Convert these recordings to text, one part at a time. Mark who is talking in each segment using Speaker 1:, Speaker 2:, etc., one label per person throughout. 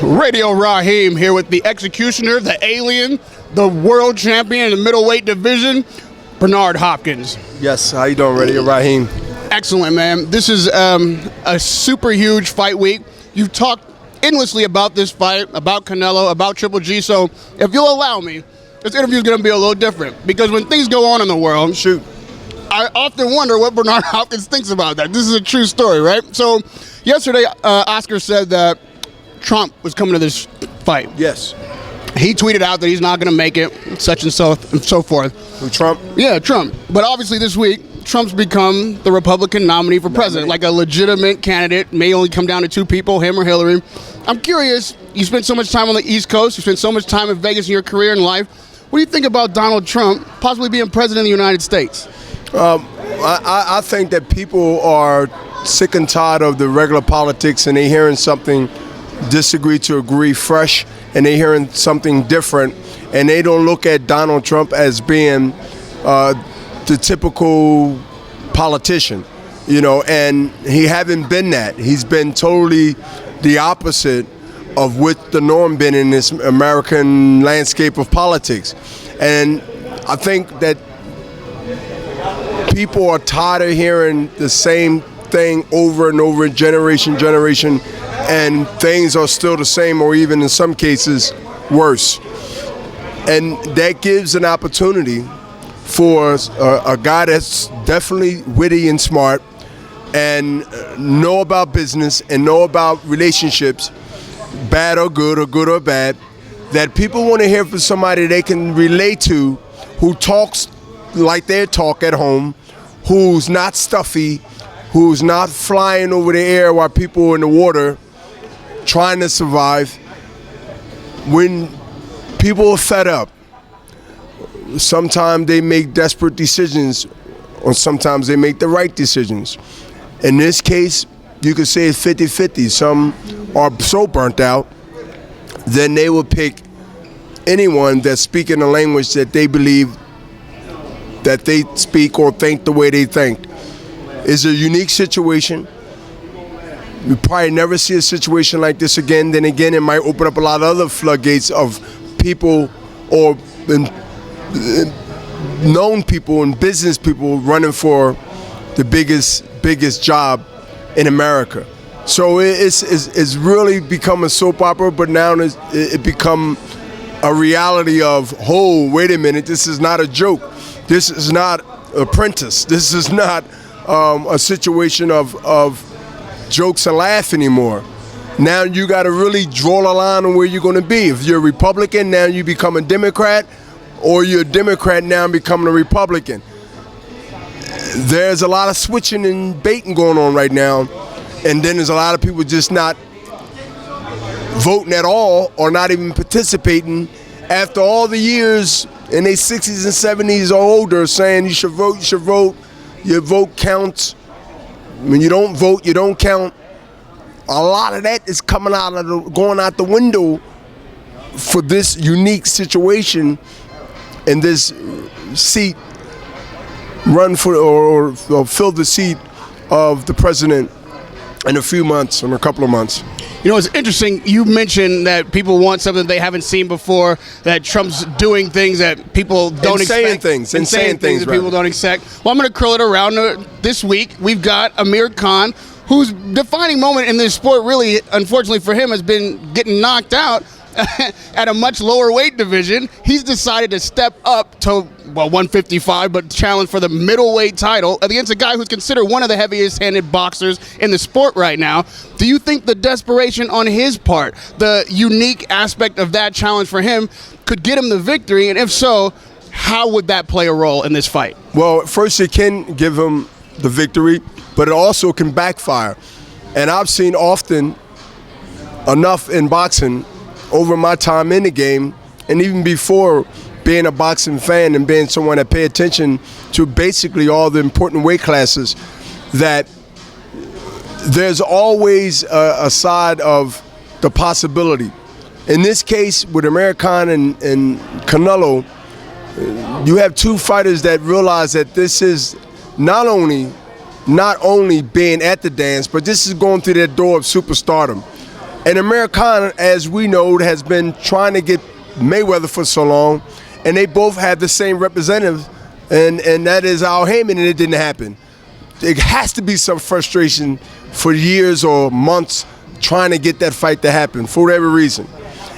Speaker 1: Radio Raheem here with the executioner, the alien, the world champion in the middleweight division, Bernard Hopkins.
Speaker 2: Yes, how you doing, Radio Raheem?
Speaker 1: Excellent, man. This is a super huge fight week. You've talked endlessly about this fight, about Canelo, about Triple G, so if you'll allow me, this interview is going to be a little different, because when things go on in the world, I often wonder what Bernard Hopkins thinks about that. This is a true story, right? So yesterday, Oscar said that Trump was coming to this fight.
Speaker 2: Yes.
Speaker 1: He tweeted out that he's not going to make it, such and so forth.
Speaker 2: Who, Trump?
Speaker 1: Yeah, Trump. But obviously this week, Trump's become the Republican nominee for president, like a legitimate candidate. May only come down to two people, him or Hillary. I'm curious, you spent so much time on the East Coast, you spent so much time in Vegas in your career and life. What do you think about Donald Trump possibly being president of the United States?
Speaker 2: I think that people are sick and tired of the regular politics, and they're hearing something disagree to agree fresh, and they're hearing something different, and they don't look at Donald Trump as being the typical politician, you know, and he haven't been that. He's been totally the opposite of what the norm been in this American landscape of politics. And I think that people are tired of hearing the same thing over and over, generation, and things are still the same, or even in some cases worse. And that gives an opportunity for a guy that's definitely witty and smart and know about business and know about relationships, bad or good or bad, that people want to hear from somebody they can relate to, who talks like they talk at home, who's not stuffy, who's not flying over the air while people are in the water trying to survive. When people are fed up, sometimes they make desperate decisions, or sometimes they make the right decisions. In this case, you could say it's 50-50. Some are so burnt out, then they will pick anyone that's speaking a language that they believe that they speak or think the way they think. It's a unique situation. We probably never see a situation like this again. Then again, it might open up a lot of other floodgates of people or known people and business people running for the biggest job in America. So it's really become a soap opera, but now it become a reality of, oh, wait a minute, this is not a joke. This is not Apprentice. This is not a situation of jokes and laugh anymore. Now you got to really draw a line on where you're going to be. If you're a Republican, now you become a Democrat, or you're a Democrat now becoming a Republican. There's a lot of switching and baiting going on right now, and then there's a lot of people just not voting at all or not even participating after all the years in their 60s and 70s or older saying you should vote, your vote counts. When you don't vote, you don't count. A lot of that is going out the window for this unique situation, and this seat run for or fill the seat of the president in a few months, in a couple of months.
Speaker 1: You know, it's interesting, you mentioned that people want something they haven't seen before, that Trump's doing things that people don't expect.
Speaker 2: Insane things
Speaker 1: that people don't expect. Well, I'm going to curl it around this week. We've got Amir Khan, whose defining moment in this sport really, unfortunately for him, has been getting knocked out at a much lower weight division. He's decided to step up to, well, 155, but challenge for the middleweight title against a guy who's considered one of the heaviest-handed boxers in the sport right now. Do you think the desperation on his part, the unique aspect of that challenge for him, could get him the victory? And if so, how would that play a role in this fight?
Speaker 2: Well, first, it can give him the victory, but it also can backfire. And I've seen often enough in boxing over my time in the game, and even before being a boxing fan and being someone that pay attention to basically all the important weight classes, that there's always a side of the possibility. In this case, with Amir Khan and Canelo, you have two fighters that realize that this is not only being at the dance, but this is going through that door of superstardom. And Amir Khan, as we know, has been trying to get Mayweather for so long, and they both have the same representative, and that is Al Heyman, and it didn't happen. It has to be some frustration for years or months trying to get that fight to happen for whatever reason.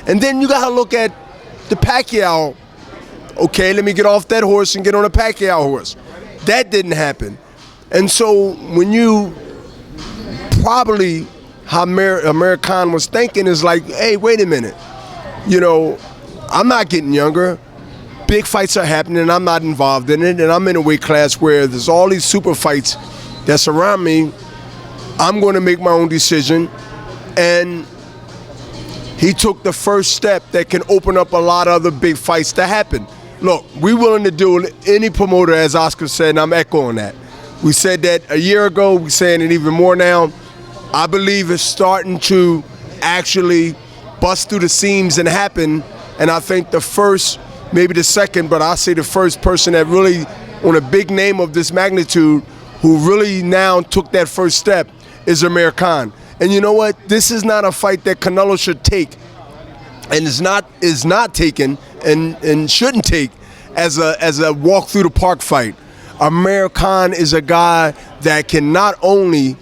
Speaker 2: And then you got to look at the Pacquiao. Okay, let me get off that horse and get on a Pacquiao horse. That didn't happen. And so when you probably how Amir Khan was thinking is like, hey, wait a minute. You know, I'm not getting younger. Big fights are happening, I'm not involved in it, and I'm in a weight class where there's all these super fights that surround me. I'm going to make my own decision. And he took the first step that can open up a lot of other big fights to happen. Look, we're willing to do any promoter, as Oscar said, and I'm echoing that. We said that a year ago, we're saying it even more now. I believe it's starting to actually bust through the seams and happen, and I think the first, maybe the second, but I say the first person that really, on a big name of this magnitude, who really now took that first step is Amir Khan. And you know what? This is not a fight that Canelo should take, and is not taken and shouldn't take as a walk through the park fight. Amir Khan is a guy that can not only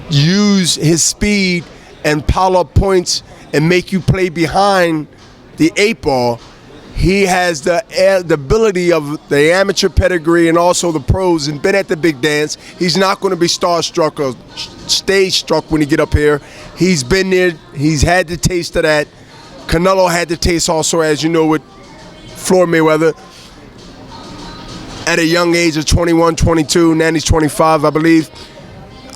Speaker 2: use his speed and pile up points and make you play behind the 8-ball. He has the ability of the amateur pedigree and also the pros, and been at the big dance. He's not going to be starstruck or stage struck when he get up here. He's been there. He's had the taste of that. Canelo had the taste also, as you know, with Floyd Mayweather at a young age of 21, 22. Now he's 25, I believe.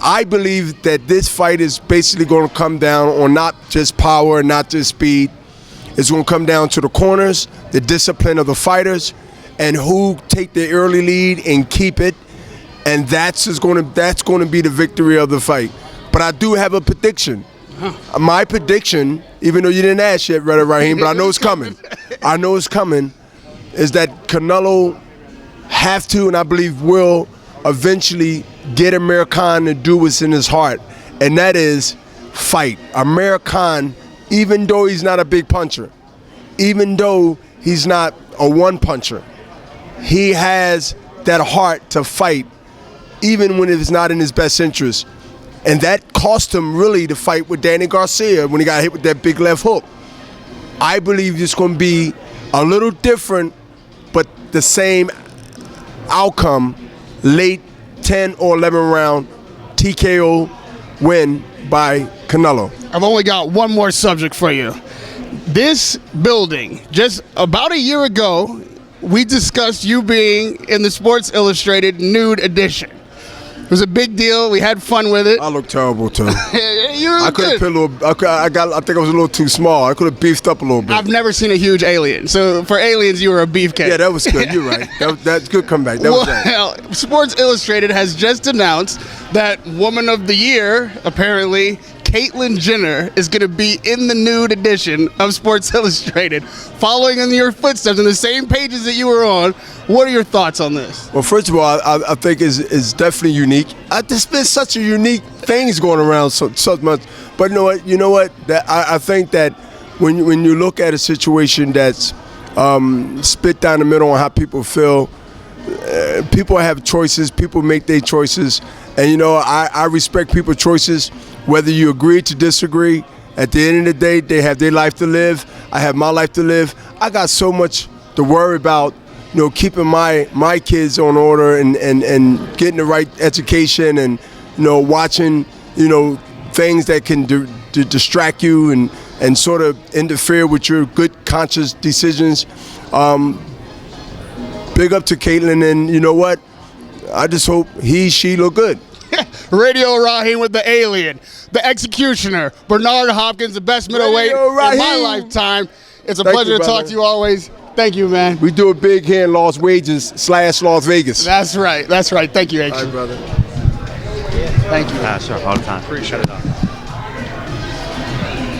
Speaker 2: I believe that this fight is basically going to come down on not just power, not just speed. It's going to come down to the corners, the discipline of the fighters, and who take the early lead and keep it. And that's going to be the victory of the fight. But I do have a prediction. My prediction, even though you didn't ask yet, Brother Raheem, but I know it's coming. I know it's coming, is that Canelo have to, and I believe will, eventually get Amir Khan to do what's in his heart, and that is fight. Amir Khan, even though he's not a big puncher, even though he's not a one-puncher, he has that heart to fight, even when it's not in his best interest. And that cost him really the fight with Danny Garcia when he got hit with that big left hook. I believe it's going to be a little different, but the same outcome, late 10 or 11 round TKO win by Canelo.
Speaker 1: I've only got one more subject for you. This building, just about a year ago, we discussed you being in the Sports Illustrated Nude edition. It was a big deal. We had fun with it.
Speaker 2: I look terrible too.
Speaker 1: I
Speaker 2: could have put a little. I think I was a little too small. I could have beefed up a little bit.
Speaker 1: I've never seen a huge alien. So for aliens, you were a beefcake.
Speaker 2: Yeah, that was good. You're right. That's good comeback. That was right.
Speaker 1: Sports Illustrated has just announced that Woman of the Year, apparently, CAITLYN Jenner, is going to be in the Nude edition of Sports Illustrated, following in your footsteps on the same pages that you were on. What are your thoughts on this?
Speaker 2: Well, first of all, I think it's definitely unique. There's been such a unique things going around so much. But you know what? That I think that when you look at a situation that's split down the middle on how people feel, people have choices. People make their choices, and I respect people's choices, whether you agree to disagree. At the end of the day, they have their life to live. I have my life to live. I got so much to worry about. Keeping my kids on order and getting the right education and watching things that can distract you and sort of interfere with your good conscious decisions. Big up to CAITLYN, and you know what? I just hope she look good.
Speaker 1: Radio Raheem with the alien, the executioner, Bernard Hopkins, the best middleweight in my lifetime. It's a pleasure to talk to you always. Thank you, man.
Speaker 2: We do it big here in Las Wages / Las Vegas.
Speaker 1: That's right. That's right. Thank you, H.
Speaker 2: All right, brother.
Speaker 1: Thank you.
Speaker 3: Sure, all the time.
Speaker 1: Appreciate it.